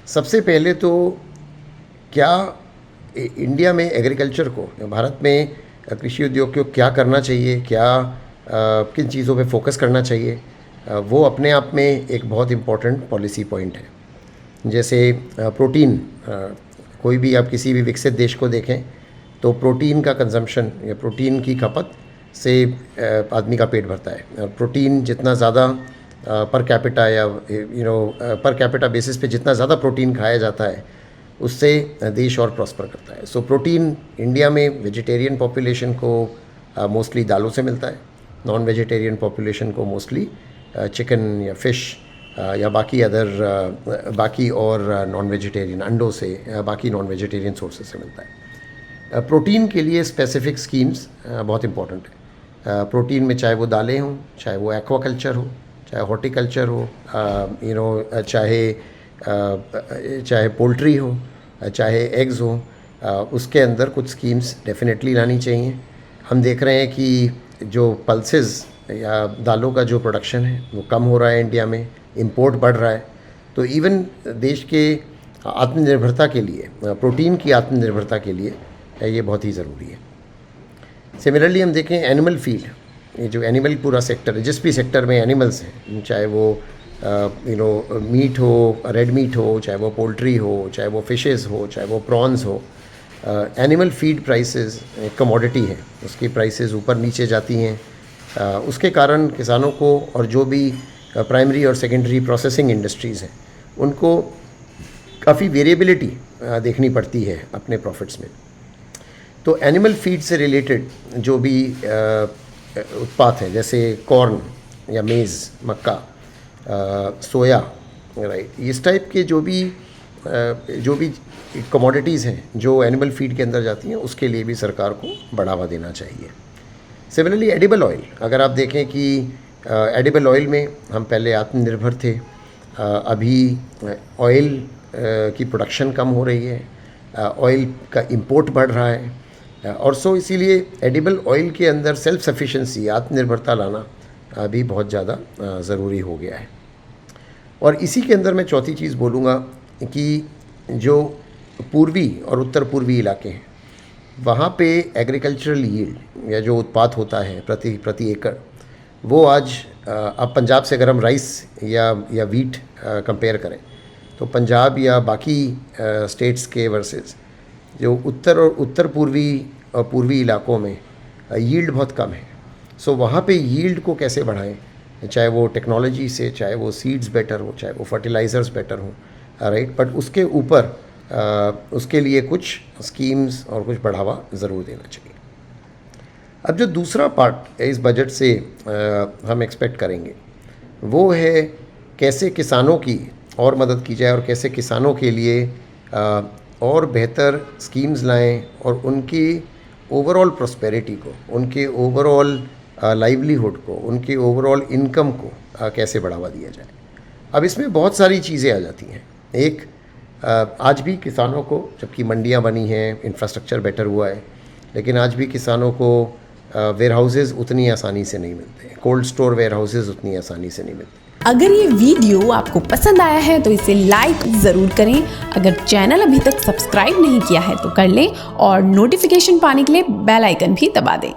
सबसे पहले तो क्या इंडिया में एग्रीकल्चर को, भारत में कृषि उद्योग को क्या करना चाहिए, किन चीज़ों पे फोकस करना चाहिए, वो अपने आप में एक बहुत इम्पॉर्टेंट पॉलिसी पॉइंट है। जैसे प्रोटीन, कोई भी आप किसी भी विकसित देश को देखें तो प्रोटीन का कंजम्पशन या प्रोटीन की खपत से आदमी का पेट भरता है। प्रोटीन जितना ज़्यादा पर कैपिटा या पर कैपिटा बेसिस पे जितना ज़्यादा प्रोटीन खाया जाता है उससे देश और प्रॉस्पर करता है। सो प्रोटीन इंडिया में वेजिटेरियन पॉपुलेशन को मोस्टली दालों से मिलता है, नॉन वेजिटेरियन पॉपुलेशन को मोस्टली चिकन या फ़िश या बाकी और नॉन वेजिटेरियन अंडों से, बाकी नॉन वेजिटेरियन सोर्सेज से मिलता है। प्रोटीन के लिए स्पेसिफिक स्कीम्स बहुत इंपॉर्टेंट है। प्रोटीन में चाहे वो दालें हों, चाहे वो एक्वाकल्चर हो, चाहे हॉर्टिकल्चर हो, चाहे पोल्ट्री हो, चाहे एग्स हो, उसके अंदर कुछ स्कीम्स डेफिनेटली लानी चाहिए। हम देख रहे हैं कि जो पल्सेस या दालों का जो प्रोडक्शन है वो कम हो रहा है इंडिया में, इंपोर्ट बढ़ रहा है। तो इवन देश के आत्मनिर्भरता के लिए, प्रोटीन की आत्मनिर्भरता के लिए ये बहुत ही ज़रूरी है। सिमिलरली हम देखें एनिमल फीड, ये जो एनिमल पूरा सेक्टर है, जिस भी सेक्टर में एनिमल्स हैं, चाहे वो मीट हो, रेड मीट हो, चाहे वो पोल्ट्री हो, चाहे वो फिशेस हो, चाहे वो प्रॉन्स हो, एनिमल फीड प्राइसेस एक कमोडिटी है, उसकी प्राइसेस ऊपर नीचे जाती हैं। उसके कारण किसानों को और जो भी प्राइमरी और सेकेंडरी प्रोसेसिंग इंडस्ट्रीज़ हैं उनको काफ़ी वेरिएबिलिटी देखनी पड़ती है अपने प्रॉफिट्स में। तो एनिमल फीड से रिलेटेड जो भी उत्पाद हैं, जैसे कॉर्न या मेज़, मक्का, सोया, राइट, इस टाइप के जो भी कमोडिटीज़ हैं जो एनिमल फीड के अंदर जाती हैं, उसके लिए भी सरकार को बढ़ावा देना चाहिए। सिमिलरली एडिबल ऑयल, अगर आप देखें कि एडिबल ऑयल में हम पहले आत्मनिर्भर थे, अभी ऑयल की प्रोडक्शन कम हो रही है, ऑयल का इंपोर्ट बढ़ रहा है, और सो इसीलिए एडिबल ऑयल के अंदर सेल्फ सफिशिएंसी, आत्मनिर्भरता लाना भी बहुत ज़्यादा ज़रूरी हो गया है। और इसी के अंदर मैं चौथी चीज़ बोलूँगा कि जो पूर्वी और उत्तर पूर्वी इलाके हैं वहाँ पे एग्रीकल्चरल यील्ड या जो उत्पाद होता है प्रति एकड़, वो आज अब पंजाब से अगर हम राइस या वीट कंपेयर करें तो पंजाब या बाकी स्टेट्स के वर्सेस जो उत्तर पूर्वी और पूर्वी इलाकों में यील्ड बहुत कम है। सो वहाँ पे यील्ड को कैसे बढ़ाएं, चाहे वो टेक्नोलॉजी से, चाहे वो सीड्स बेटर हो, चाहे वो फर्टिलाइज़र्स बेटर हो, राइट, बट उसके ऊपर उसके लिए कुछ स्कीम्स और कुछ बढ़ावा ज़रूर देना चाहिए। अब जो दूसरा पार्ट इस बजट से हम एक्सपेक्ट करेंगे वो है कैसे किसानों की और मदद की जाए और कैसे किसानों के लिए और बेहतर स्कीम्स लाएं और उनकी ओवरऑल प्रॉस्पेरिटी को, उनके ओवरऑल लाइवलीहुड को, उनके ओवरऑल इनकम को कैसे बढ़ावा दिया जाए। अब इसमें बहुत सारी चीज़ें आ जाती हैं। एक, आज भी किसानों को, जबकि मंडियाँ बनी हैं, इंफ्रास्ट्रक्चर बेटर हुआ है, लेकिन आज भी किसानों को वेयर हाउसेज़ उतनी आसानी से नहीं मिलते, कोल्ड स्टोर वेयर हाउसेज़ उतनी आसानी से नहीं मिलते। अगर ये वीडियो आपको पसंद आया है तो इसे लाइक ज़रूर करें। अगर चैनल अभी तक सब्सक्राइब नहीं किया है तो कर लें और नोटिफिकेशन पाने के लिए बेल आइकन भी दबा दें।